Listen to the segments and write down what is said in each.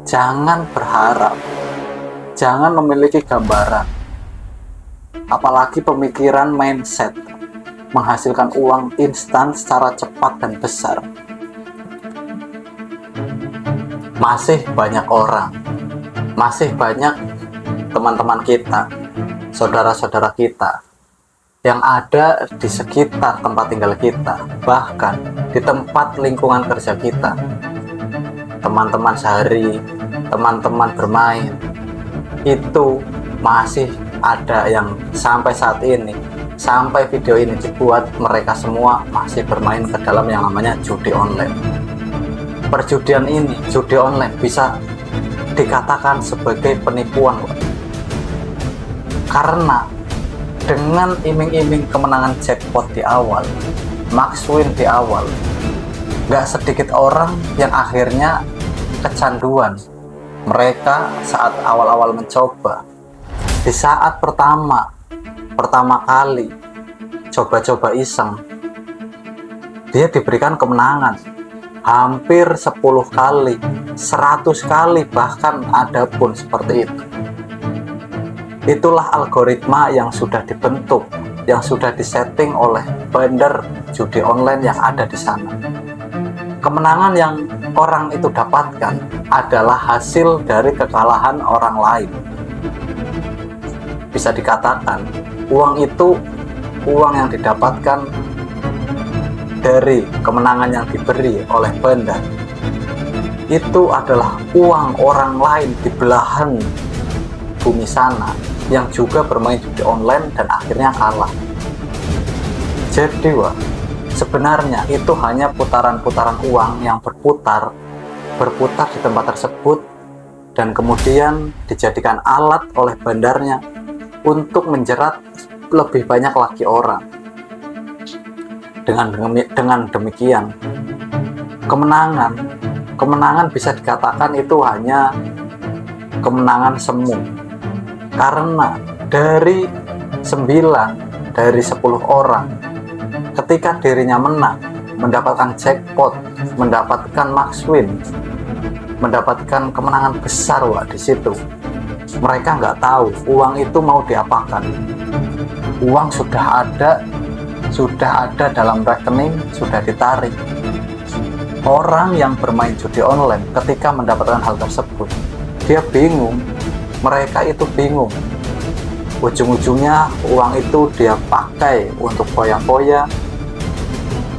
Jangan berharap, jangan memiliki gambaran, apalagi pemikiran mindset menghasilkan uang instan secara cepat dan besar. Masih banyak orang, masih banyak teman-teman kita, saudara-saudara kita yang ada di sekitar tempat tinggal kita, bahkan di tempat lingkungan kerja kita, teman-teman sehari, teman-teman bermain, itu masih ada yang sampai saat ini, sampai video ini dibuat, mereka semua masih bermain ke dalam yang namanya judi online. Perjudian ini, judi online, bisa dikatakan sebagai penipuan, karena dengan iming-iming kemenangan jackpot di awal, max win di awal, gak sedikit orang yang akhirnya kecanduan. Mereka saat awal-awal mencoba, di saat pertama kali coba-coba iseng, dia diberikan kemenangan hampir 10 kali, 100 kali, bahkan ada pun seperti itu. Itulah algoritma yang sudah dibentuk, yang sudah disetting oleh vendor judi online yang ada di sana. Kemenangan yang orang itu dapatkan adalah hasil dari kekalahan orang lain. Bisa dikatakan, uang itu, uang yang didapatkan dari kemenangan yang diberi oleh vendor, itu adalah uang orang lain di belahan bumi sana yang juga bermain judi online dan akhirnya kalah. Jadi sebenarnya itu hanya putaran-putaran uang yang berputar di tempat tersebut, dan kemudian dijadikan alat oleh bandarnya untuk menjerat lebih banyak lagi orang. Dengan demikian, kemenangan bisa dikatakan itu hanya kemenangan semu. Karena dari 9 dari 10 orang, ketika dirinya menang, mendapatkan jackpot, mendapatkan max win, mendapatkan kemenangan besar, di situ mereka nggak tahu uang itu mau diapakan. Uang sudah ada dalam rekening, sudah ditarik. Orang yang bermain judi online ketika mendapatkan hal tersebut, dia bingung. Mereka itu bingung. Ujung-ujungnya uang itu dia pakai untuk foya-foya,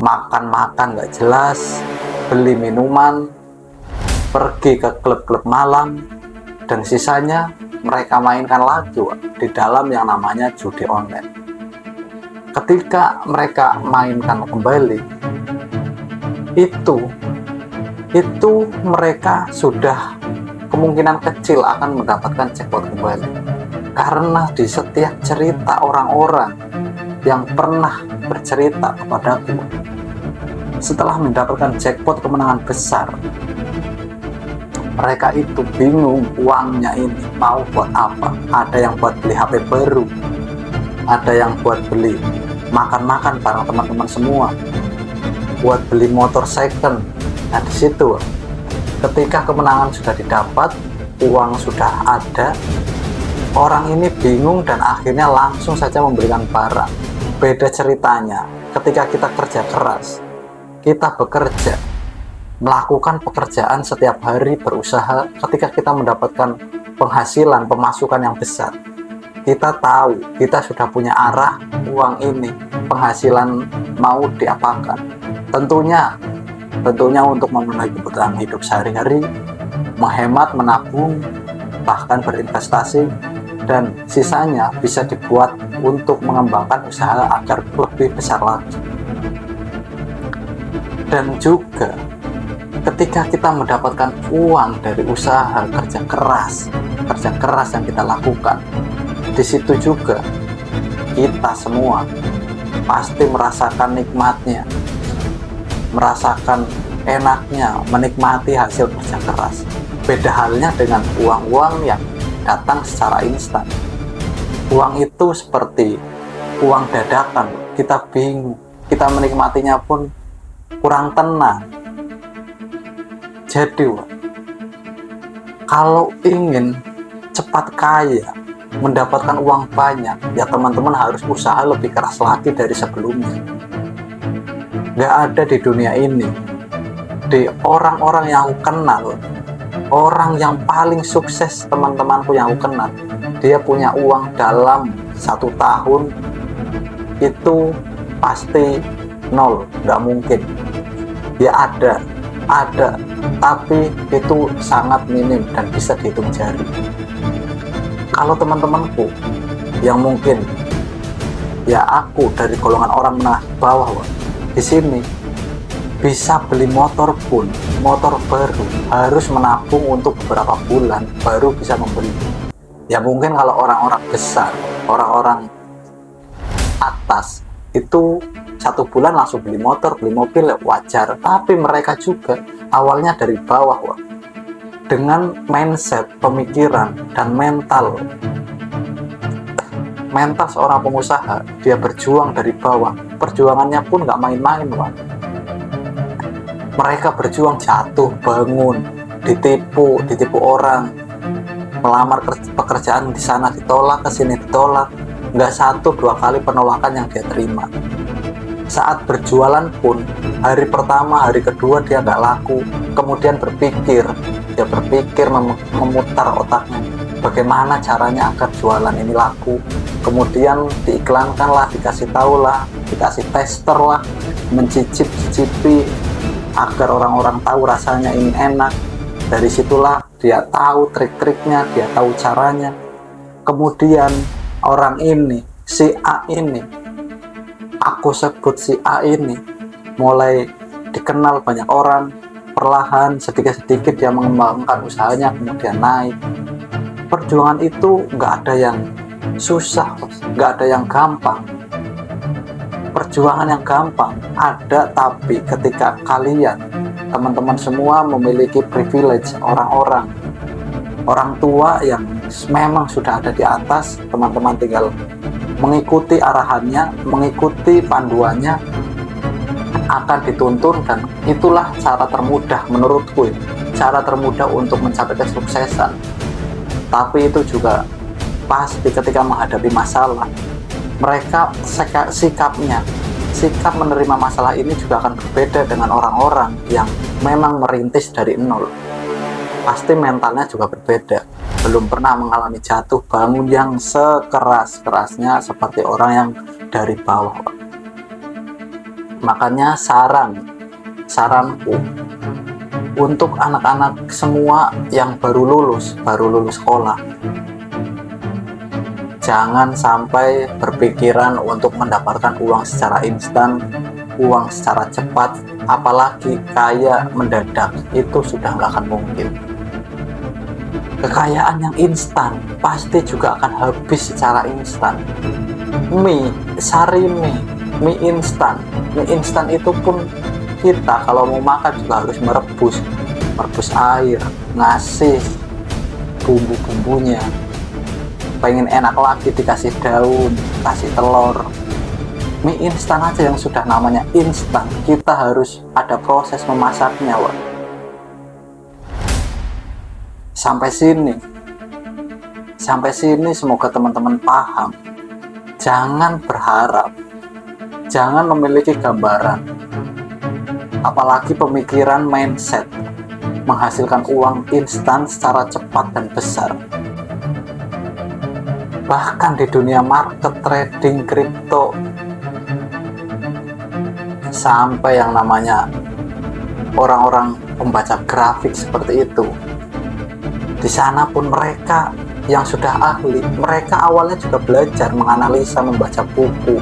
makan-makan gak jelas, beli minuman, pergi ke klub-klub malam, dan sisanya mereka mainkan lagi di dalam yang namanya judi online. Ketika mereka mainkan kembali, itu mereka sudah kemungkinan kecil akan mendapatkan jackpot kembali, karena di setiap cerita orang-orang yang pernah bercerita kepadaku, setelah mendapatkan jackpot kemenangan besar, mereka itu bingung uangnya ini mau buat apa. Ada yang buat beli HP baru, ada yang buat beli makan-makan bareng teman-teman semua, buat beli motor second. Nah, di situ ketika kemenangan sudah didapat, uang sudah ada, orang ini bingung dan akhirnya langsung saja membelikan barang. Beda ceritanya ketika kita kerja keras, kita bekerja, melakukan pekerjaan setiap hari, berusaha. Ketika kita mendapatkan penghasilan, pemasukan yang besar, kita tahu kita sudah punya arah uang ini, penghasilan mau diapakan. Tentunya untuk memenuhi kebutuhan hidup sehari-hari, menghemat, menabung, bahkan berinvestasi, dan sisanya bisa dibuat untuk mengembangkan usaha agar lebih besar lagi. Dan juga ketika kita mendapatkan uang dari usaha kerja keras yang kita lakukan, di situ juga kita semua pasti merasakan nikmatnya, merasakan enaknya menikmati hasil kerja keras. Beda halnya dengan uang-uang yang datang secara instan. Uang itu seperti uang dadakan, kita bingung, kita menikmatinya pun kurang tenang. Jadi Kalau ingin cepat kaya, mendapatkan uang banyak, ya teman-teman harus usaha lebih keras lagi dari sebelumnya. Nggak ada di dunia ini, di orang-orang yang aku kenal, orang yang paling sukses teman-temanku yang aku kenal, dia punya uang dalam 1 tahun itu pasti nol, nggak mungkin. Ya ada, tapi itu sangat minim dan bisa dihitung jari. Kalau teman-temanku yang mungkin ya aku dari golongan orang menengah bawah, di sini bisa beli motor pun, motor baru harus menabung untuk beberapa bulan baru bisa membeli. Ya mungkin kalau orang-orang besar, orang-orang atas itu 1 bulan langsung beli motor, beli mobil, wajar. Tapi mereka juga awalnya dari bawah, dengan mindset, pemikiran, dan mental seorang pengusaha. Dia berjuang dari bawah, perjuangannya pun nggak main-main, mereka berjuang jatuh bangun, ditipu orang, melamar pekerjaan di sana ditolak, ke sini ditolak, nggak 1-2 kali penolakan yang dia terima. Saat berjualan pun, hari pertama, hari kedua dia nggak laku, kemudian dia berpikir memutar otaknya, bagaimana caranya agar jualan ini laku, kemudian diiklankan lah, dikasih tahu lah, dikasih tester lah, mencicipi agar orang-orang tahu rasanya ini enak. Dari situlah dia tahu trik-triknya, dia tahu caranya. Kemudian orang ini, si A ini, aku sebut si A ini, mulai dikenal banyak orang, perlahan sedikit-sedikit dia mengembangkan usahanya, kemudian naik. Perjuangan itu nggak ada yang susah, nggak ada yang gampang. Perjuangan yang gampang ada, tapi ketika kalian, teman-teman semua memiliki privilege, orang tua yang memang sudah ada di atas, teman-teman tinggal mengikuti arahannya, mengikuti panduannya, akan dituntun. Dan itulah cara termudah menurutku, cara termudah untuk mencapai kesuksesan. Tapi itu juga pasti ketika menghadapi masalah, mereka sikap menerima masalah ini juga akan berbeda dengan orang-orang yang memang merintis dari nol. Pasti mentalnya juga berbeda, belum pernah mengalami jatuh bangun yang sekeras-kerasnya seperti orang yang dari bawah. Makanya saranku untuk anak-anak semua yang baru lulus sekolah, jangan sampai berpikiran untuk mendapatkan uang secara instan, uang secara cepat, apalagi kaya mendadak. Itu sudah nggak akan mungkin. Kekayaan yang instan pasti juga akan habis secara instan. Mie instan itu pun kita kalau mau makan juga harus merebus air, ngasih bumbu-bumbunya. Pengen enak lagi dikasih daun, kasih telur. Mie instan aja yang sudah namanya instan, kita harus ada proses memasaknya, Sampai sini semoga teman-teman paham. Jangan berharap, jangan memiliki gambaran, apalagi pemikiran mindset menghasilkan uang instan secara cepat dan besar. Bahkan di dunia market, trading, kripto, sampai yang namanya orang-orang pembaca grafik seperti itu, di sana pun mereka yang sudah ahli, mereka awalnya juga belajar menganalisa, membaca buku,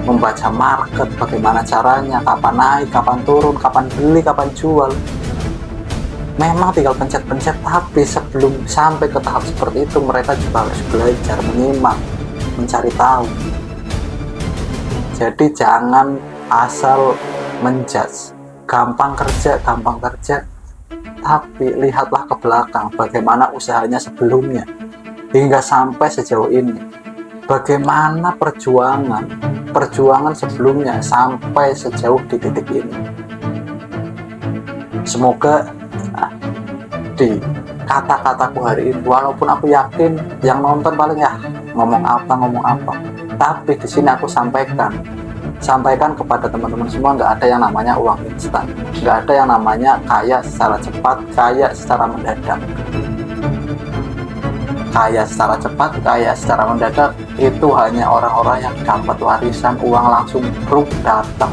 membaca market, bagaimana caranya, kapan naik, kapan turun, kapan beli, kapan jual. Memang tinggal pencet-pencet, tapi sebelum sampai ke tahap seperti itu, mereka juga harus belajar, menyimak, mencari tahu. Jadi jangan asal menjudge, gampang kerja, tapi lihatlah ke belakang bagaimana usahanya sebelumnya hingga sampai sejauh ini, bagaimana perjuangan sebelumnya sampai sejauh di titik ini. Semoga di kata-kataku hari ini, walaupun aku yakin yang nonton paling ya ngomong apa, tapi di sini aku sampaikan kepada teman-teman semua, nggak ada yang namanya uang instan, nggak ada yang namanya kaya secara cepat, kaya secara mendadak. Kaya secara cepat, kaya secara mendadak itu hanya orang-orang yang dapat warisan, uang langsung bruk datang,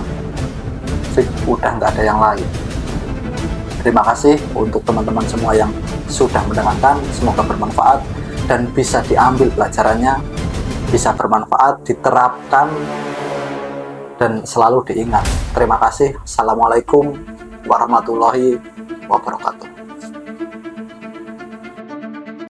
udah nggak ada yang lain. Terima kasih untuk teman-teman semua yang sudah mendengarkan, semoga bermanfaat dan bisa diambil pelajarannya, bisa bermanfaat, diterapkan, dan selalu diingat. Terima kasih. Assalamualaikum warahmatullahi wabarakatuh.